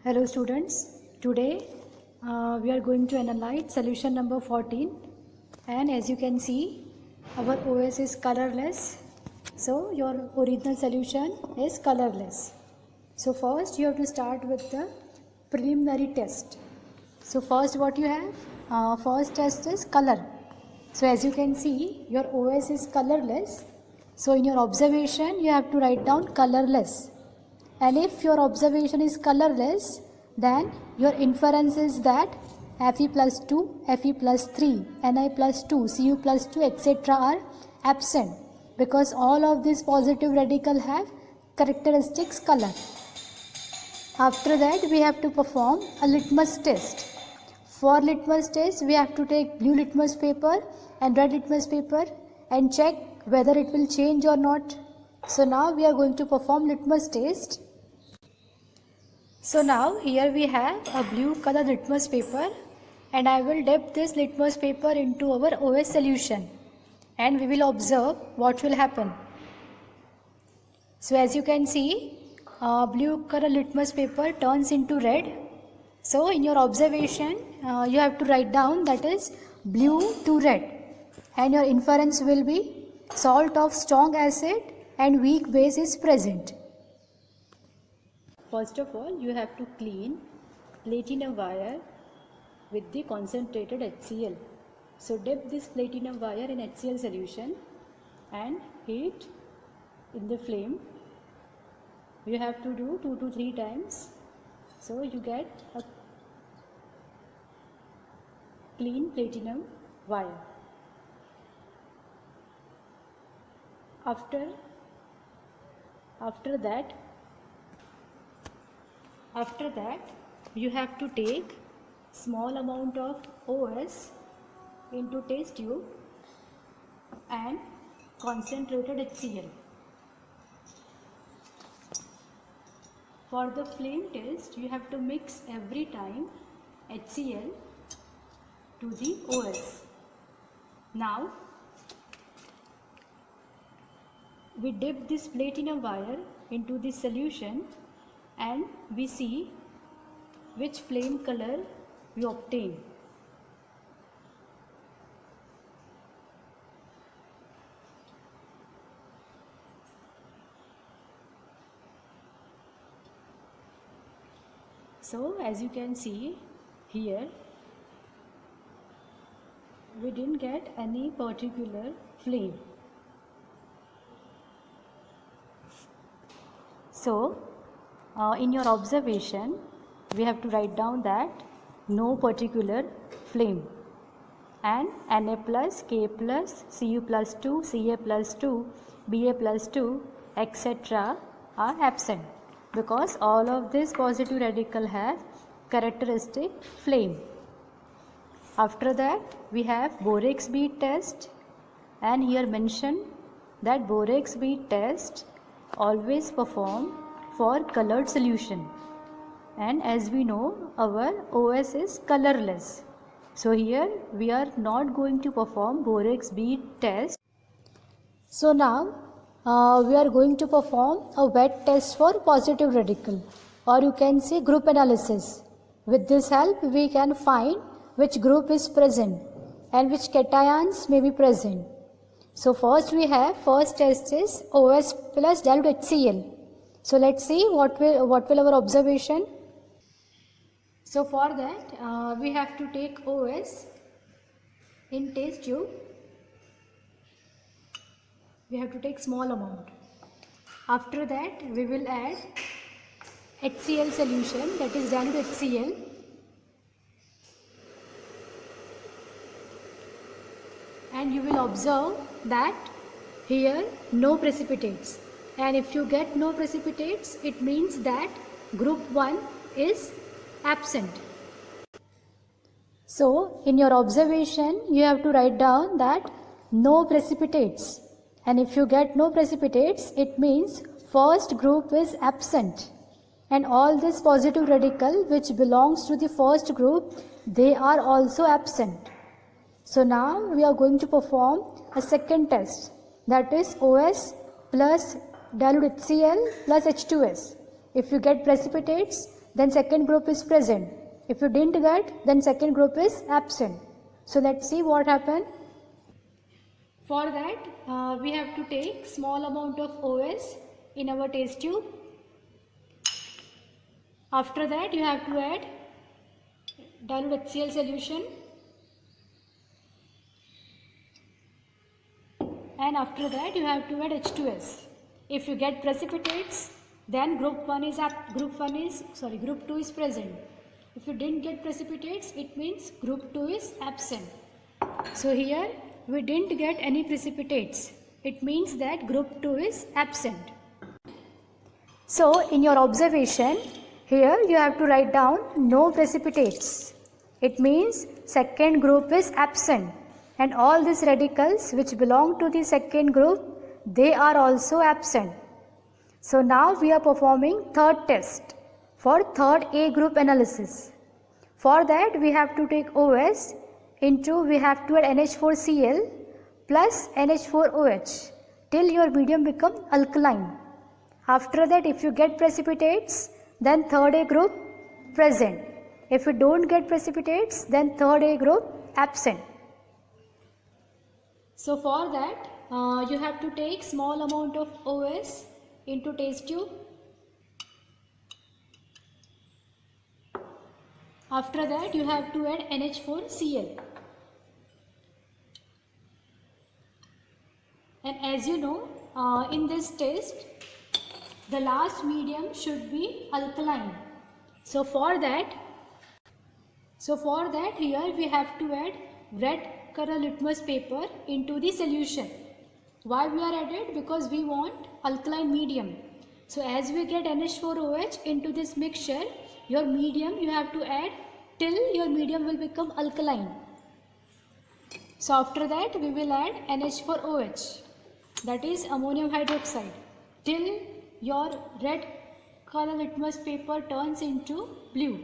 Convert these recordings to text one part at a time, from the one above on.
Hello students, today we are going to analyze solution number 14, and as you can see our OS is colorless, so your original solution is colorless. So first you have to start with the preliminary test. So first what you have, first test is color. So as you can see your OS is colorless, so in your observation you have to write down colorless. And if your observation is colorless, then your inference is that Fe plus 2, Fe plus 3, Ni plus 2, Cu plus 2, etc. are absent because all of these positive radical have characteristics color. After that, we have to perform a litmus test. For litmus test, we have to take blue litmus paper and red litmus paper and check whether it will change or not. So now we are going to perform litmus test. So now here we have a blue color litmus paper, and I will dip this litmus paper into our OS solution and we will observe what will happen. So as you can see, blue color litmus paper turns into red. So in your observation you have to write down that is blue to red, and your inference will be salt of strong acid and weak base is present. First of all, you have to clean platinum wire with the concentrated HCl. So dip this platinum wire in HCl solution and heat in the flame. You have to do 2 to 3 times, so you get a clean platinum wire. After that you have to take small amount of OS into test tube and concentrated HCl. For the flame test, you have to mix every time HCl to the OS. Now we dip this platinum wire into this solution and we see which flame color we obtain. So as you can see here, we didn't get any particular flame. So in your observation, we have to write down that no particular flame, and Na plus, K plus, Cu plus 2, Ca plus 2, Ba plus 2, etc. are absent because all of these positive radical have characteristic flame. After that, we have borax bead test, and here mention that borax bead test always perform for colored solution, and as we know our OS is colorless, so here we are not going to perform borax bead test. So now we are going to perform a wet test for positive radical, or you can say group analysis. With this help we can find which group is present and which cations may be present. So first test is OS plus dilute HCl. So let's see what will our observation. So for that we have to take OS in test tube. We have to take small amount. After that we will add HCl solution, that is dilute HCl. And you will observe that here no precipitates, and if you get no precipitates, it means that group 1 is absent. So in your observation you have to write down that no precipitates, and if you get no precipitates, it means first group is absent, and all this positive radical which belongs to the first group, they are also absent. So now we are going to perform a second test, that is OS plus dilute HCl plus H2S. If you get precipitates, then second group is present. If you didn't get, then second group is absent. So let's see what happened. For that, we have to take small amount of OS in our test tube. After that, you have to add dilute HCl solution, and after that you have to add H2S. If you get precipitates, then group 2 is present. If you didn't get precipitates, it means group 2 is absent. So here we didn't get any precipitates. It means that group 2 is absent. So in your observation, here you have to write down no precipitates. It means second group is absent, and all these radicals which belong to the second group, they are also absent. So now we are performing third test for third A group analysis. For that we have to take OS into, we have to add NH4Cl plus NH4OH till your medium become alkaline. After that, if you get precipitates, then third A group present. If you don't get precipitates, then third A group absent. So for that, you have to take small amount of OS into test tube. After that, you have to add NH4Cl. And as you know, in this test, the last medium should be alkaline. So for that here we have to add red color litmus paper into the solution. Why we are added? Because we want alkaline medium. So as we get NH4OH into this mixture, your medium you have to add till your medium will become alkaline. So after that we will add NH4OH, that is ammonium hydroxide, till your red color litmus paper turns into blue.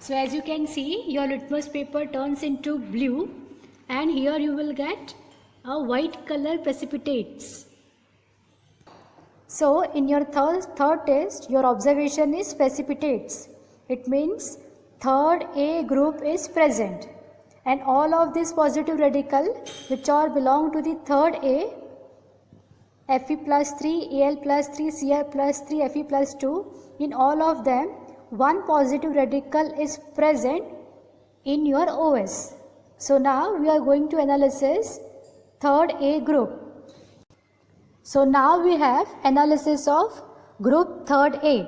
So as you can see, your litmus paper turns into blue, and here you will get a white color precipitates. So in your third test, your observation is precipitates. It means third A group is present, and all of these positive radical which are belong to the third A, Fe plus 3, Al plus 3, Cl plus 3, Fe plus 2, in all of them one positive radical is present in your OS. So now we are going to analysis third A group. So now we have analysis of group third A.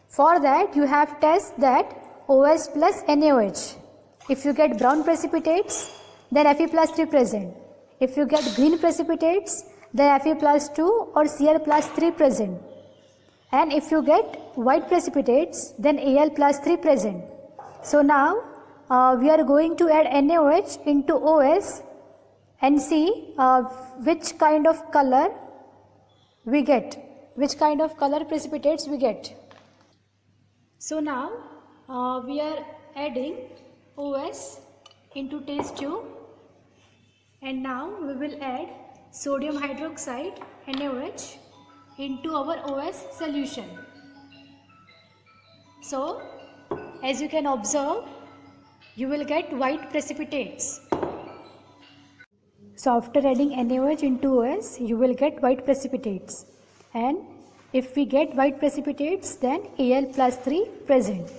For that you have test that OS plus NaOH. If you get brown precipitates, then Fe plus 3 present. If you get green precipitates, then Fe plus 2 or Cl plus 3 present. And if you get white precipitates, then Al plus 3 present. So now we are going to add NaOH into OS and see which kind of color we get, which kind of color precipitates we get. So now we are adding OS into test tube, and now we will add sodium hydroxide NaOH into our OS solution. So as you can observe, you will get white precipitates. So after adding NaOH into OS, you will get white precipitates, and if we get white precipitates, then Al plus 3 present.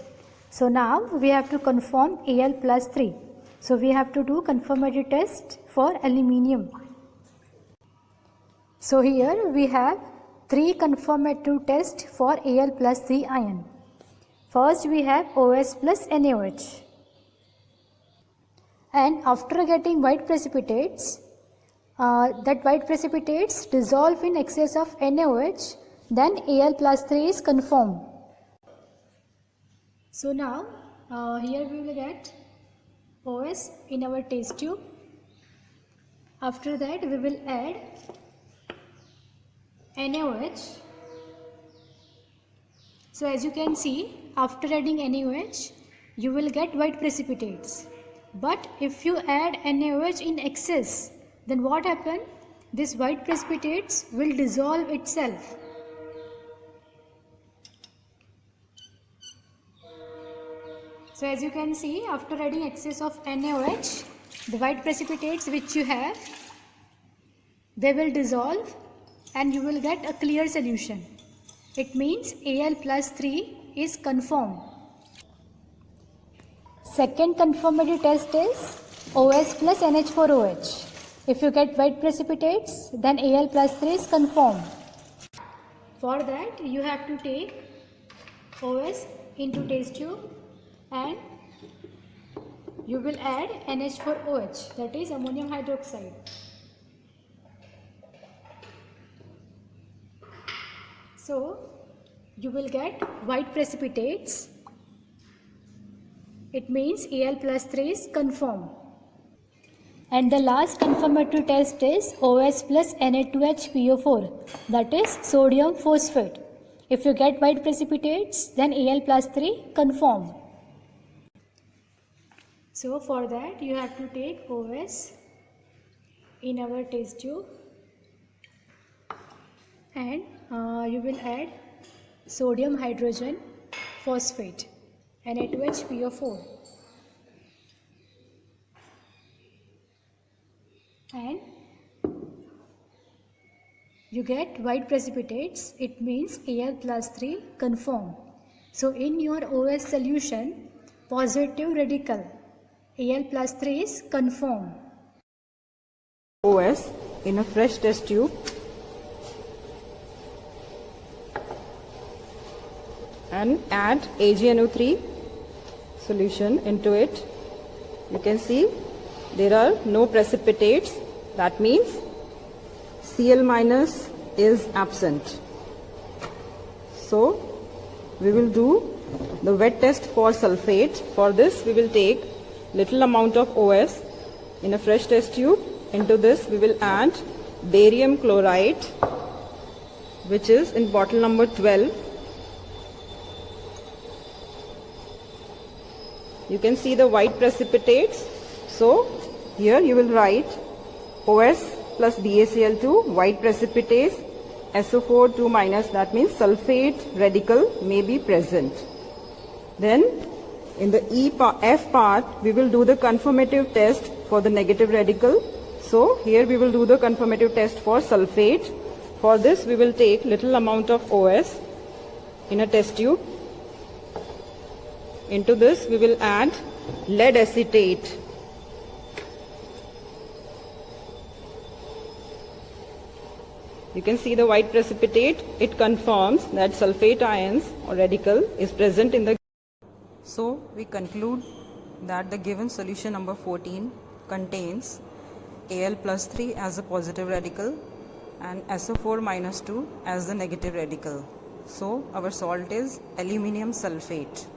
So now we have to confirm Al plus 3. So we have to do confirmatory test for aluminium. So here we have 3 confirmatory tests for Al plus 3 ion. First we have OS plus NaOH. And after getting white precipitates, that white precipitates dissolve in excess of NaOH, then Al plus 3 is confirmed. So now here we will get OS in our test tube. After that we will add NaOH. So as you can see, after adding NaOH, you will get white precipitates. But if you add NaOH in excess, then what happens? This white precipitates will dissolve itself. So as you can see, after adding excess of NaOH, the white precipitates which you have, they will dissolve and you will get a clear solution. It means Al plus 3 is confirmed. Second confirmatory test is OS plus NH4OH. If you get white precipitates, then Al plus 3 is confirmed. For that, you have to take OS into test tube and you will add NH4OH, that is ammonium hydroxide. So you will get white precipitates. It means Al plus 3 is confirmed. And the last confirmatory test is OS plus Na2HPO4, that is sodium phosphate. If you get white precipitates, then Al plus 3 confirmed. So for that you have to take OS in our test tube and you will add sodium hydrogen phosphate, Na2HPO4, and you get white precipitates. It means Al plus 3 confirmed. So in your OS solution, positive radical Al plus 3 is confirmed. OS in a fresh test tube and add AgNO3 solution into it. You can see there are no precipitates. That means Cl minus is absent. So we will do the wet test for sulfate. For this we will take little amount of OS in a fresh test tube. Into this we will add barium chloride, which is in bottle number 12. You can see the white precipitates. So here you will write OS plus BaCl2, white precipitates, SO4 2 minus, that means sulfate radical may be present. Then in the F part we will do the confirmative test for the negative radical. So here we will do the confirmative test for sulfate. For this we will take little amount of OS in a test tube. Into this we will add lead acetate. You can see the white precipitate. It confirms that sulfate ions or radical is present in the. So we conclude that the given solution number 14 contains Al plus 3 as a positive radical and SO4 minus 2 as the negative radical. So our salt is aluminium sulfate.